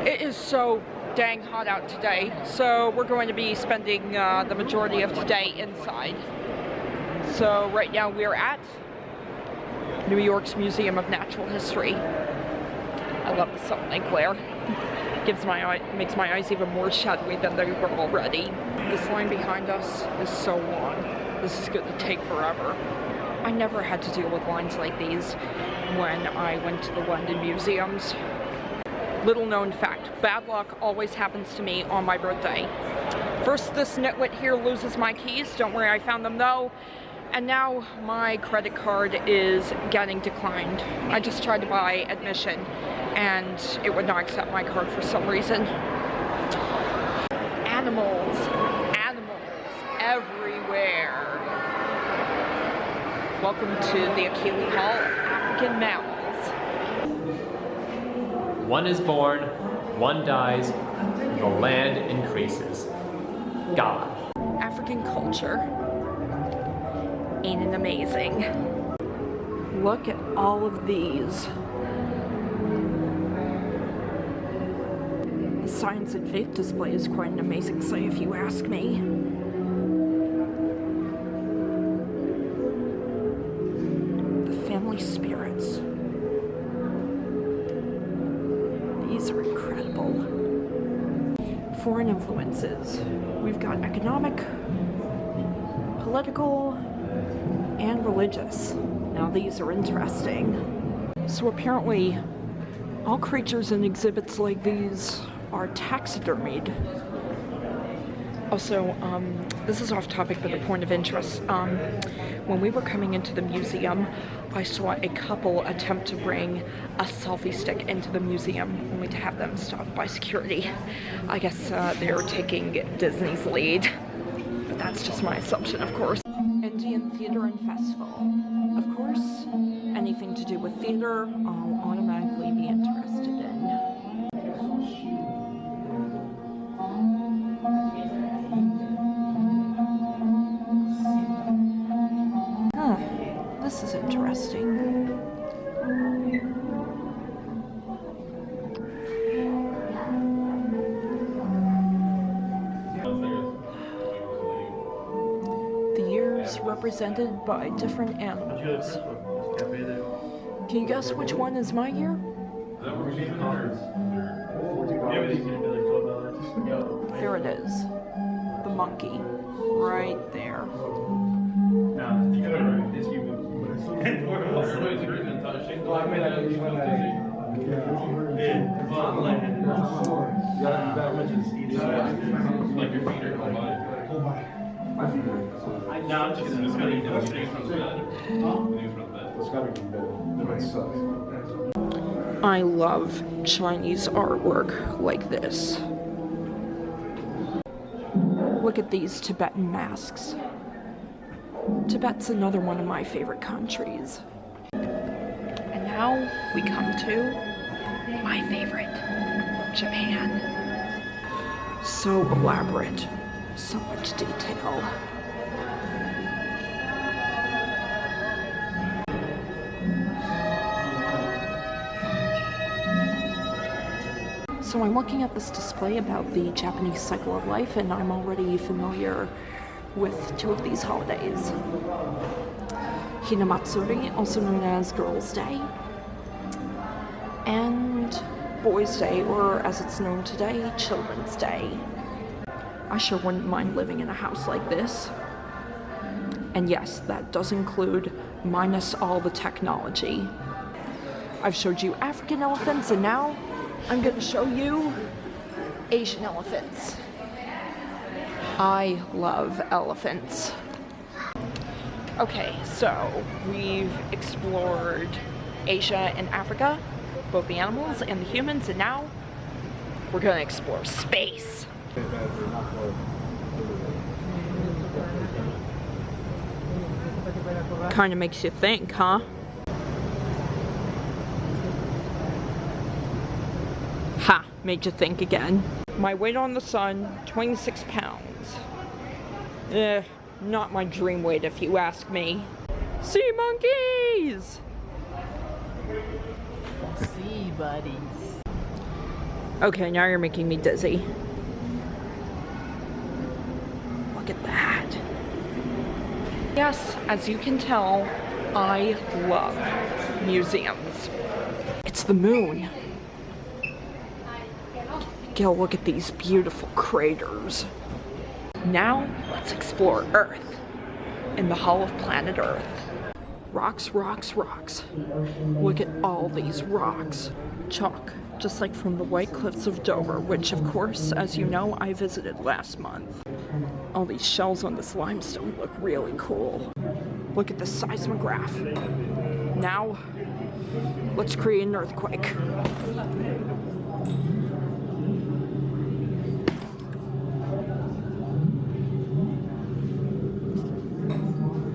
It is so dang hot out today, so we're going to be spending the majority of today inside. So right now we're at New York's Museum of Natural History. I love the sunlight glare. Makes my eyes even more shadowy than they were already. This line behind us is so long. This is going to take forever. I never had to deal with lines like these when I went to the London museums. Little known fact, bad luck always happens to me on my birthday. First, this nitwit here loses my keys. Don't worry, I found them though. And now my credit card is getting declined. I just tried to buy admission and it would not accept my card for some reason. Animals everywhere. Welcome to the Achille Hall of African Mammals. One is born, one dies, and the land increases. God. African culture. Ain't it amazing? Look at all of these. The science and faith display is quite an amazing sight if you ask me. The family spirits. These are incredible. Foreign influences. We've got economic, political, and religious. Now these are interesting. So apparently all creatures in exhibits like these are taxidermied. Also, this is off topic but a point of interest. When we were coming into the museum, I saw a couple attempt to bring a selfie stick into the museum, only to have them stopped by security. I guess they're taking Disney's lead. But that's just my assumption, of course. Indian Theater and Festival. Of course, anything to do with theater, I'll automatically be interested in. This is interesting. Represented by different animals. Can you guess which one is my year? There it is. The monkey. Right there. I love Chinese artwork like this. Look at these Tibetan masks. Tibet's another one of my favorite countries. And now we come to my favorite, Japan. So elaborate. So much detail. So I'm looking at this display about the Japanese cycle of life, and I'm already familiar with two of these holidays. Hinamatsuri, also known as Girls' Day, and Boys' Day, or as it's known today, Children's Day. I sure wouldn't mind living in a house like this. And yes, that does include minus all the technology. I've showed you African elephants, and now I'm going to show you Asian elephants. I love elephants. Okay, so we've explored Asia and Africa, both the animals and the humans, and now we're going to explore space. Kind of makes you think, huh? Ha! Made you think again. My weight on the sun, 26 pounds. Not my dream weight if you ask me. Sea monkeys! Sea buddies. Okay, now you're making me dizzy. Look at that. Yes, as you can tell, I love museums. It's the moon. Gil, look at these beautiful craters. Now, let's explore Earth in the Hall of Planet Earth. Rocks, rocks, rocks. Look at all these rocks. Chalk, just like from the White Cliffs of Dover, which of course, as you know, I visited last month. All these shells on this limestone look really cool. Look at the seismograph. Now, let's create an earthquake.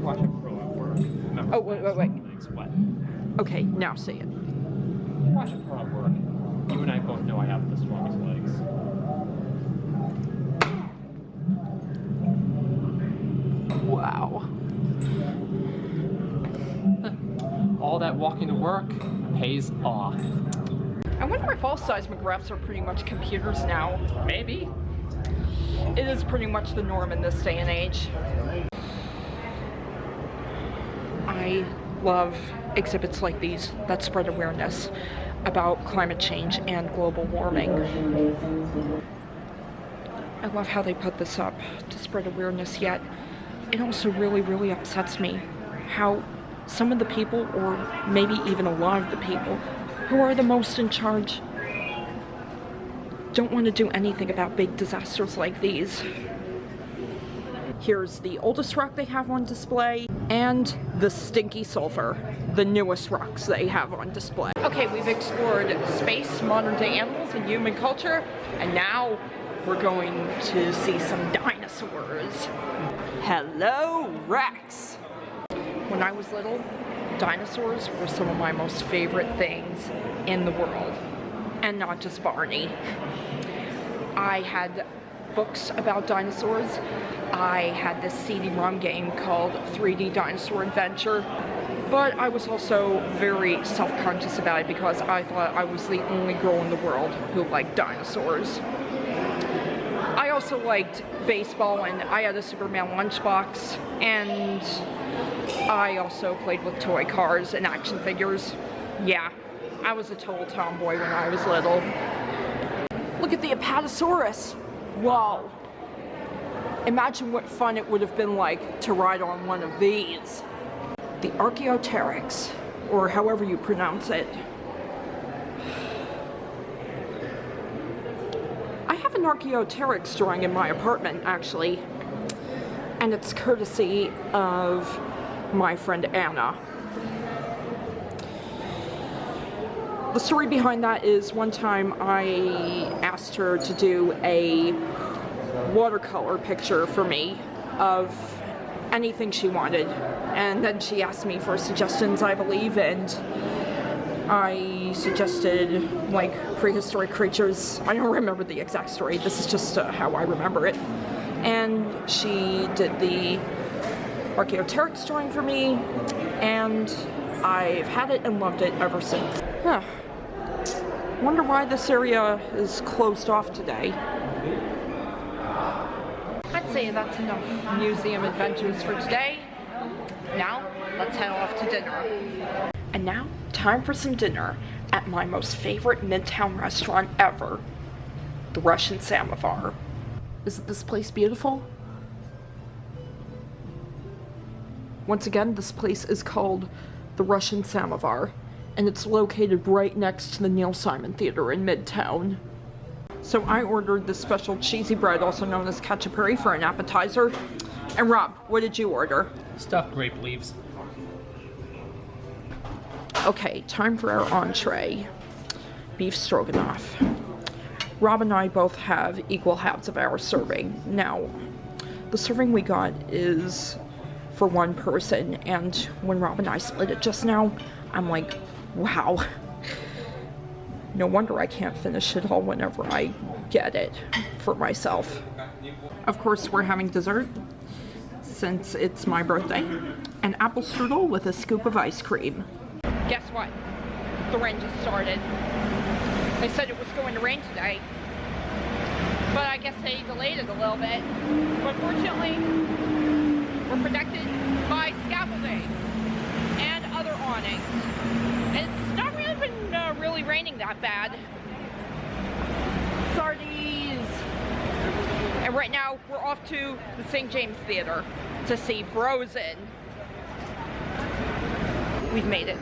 Watch it pro at work. Remember, Oh, wait. legs wet. Okay, now say it. Watch it pro at work. You and I both know I have the strongest legs. Wow. All that walking to work pays off. I wonder if all seismographs are pretty much computers now. Maybe. It is pretty much the norm in this day and age. I love exhibits like these that spread awareness about climate change and global warming. I love how they put this up to spread awareness, yet it also really upsets me how some of the people, or maybe even a lot of the people, who are the most in charge don't want to do anything about big disasters like these. Here's the oldest rock they have on display, and the stinky sulfur, the newest rocks they have on display. Okay, we've explored space, modern day animals, and human culture, and now we're going to see some dinosaurs. Hello, Rex! When I was little, dinosaurs were some of my most favorite things in the world, and not just Barney. I had books about dinosaurs. I had this CD-ROM game called 3D Dinosaur Adventure, but I was also very self-conscious about it because I thought I was the only girl in the world who liked dinosaurs. I also liked baseball, and I had a Superman lunchbox, and I also played with toy cars and action figures. Yeah, I was a total tomboy when I was little. Look at the Apatosaurus. Whoa. Imagine what fun it would have been like to ride on one of these. The Archaeopteryx, or however you pronounce it. I have an Archaeopteryx drawing in my apartment, actually, and it's courtesy of my friend Anna. The story behind that is one time I asked her to do a watercolor picture for me of anything she wanted, and then she asked me for suggestions, I believe, and I suggested like prehistoric creatures. I don't remember the exact story, this is just how I remember it. And she did the Archaeopteryx drawing for me, and I've had it and loved it ever since. Huh. Wonder why this area is closed off today. I'd say that's enough museum adventures for today. Now, let's head off to dinner. And now, time for some dinner at my most favorite Midtown restaurant ever, the Russian Samovar. Isn't this place beautiful? Once again, this place is called the Russian Samovar, and it's located right next to the Neil Simon Theater in Midtown. So I ordered this special cheesy bread, also known as khachapuri, for an appetizer. And Rob, what did you order? Stuffed grape leaves. Okay, time for our entree. Beef stroganoff. Rob and I both have equal halves of our serving. Now, the serving we got is for one person, and when Rob and I split it just now, I'm like, wow. No wonder I can't finish it all whenever I get it for myself. Of course, we're having dessert, since it's my birthday. An apple strudel with a scoop of ice cream. Guess what? The rain just started. They said it was going to rain today, but I guess they delayed it a little bit. But fortunately, we're protected by scaffolding and other awnings. And it's not really been really raining that bad. Sardines! And right now, we're off to the St. James Theater to see Frozen. We've made it.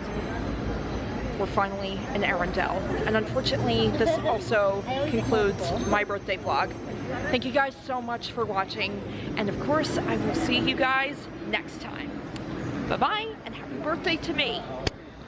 We're finally in Arundel. And unfortunately, this also concludes my birthday vlog. Thank you guys so much for watching. And of course, I will see you guys next time. Bye-bye, and happy birthday to me.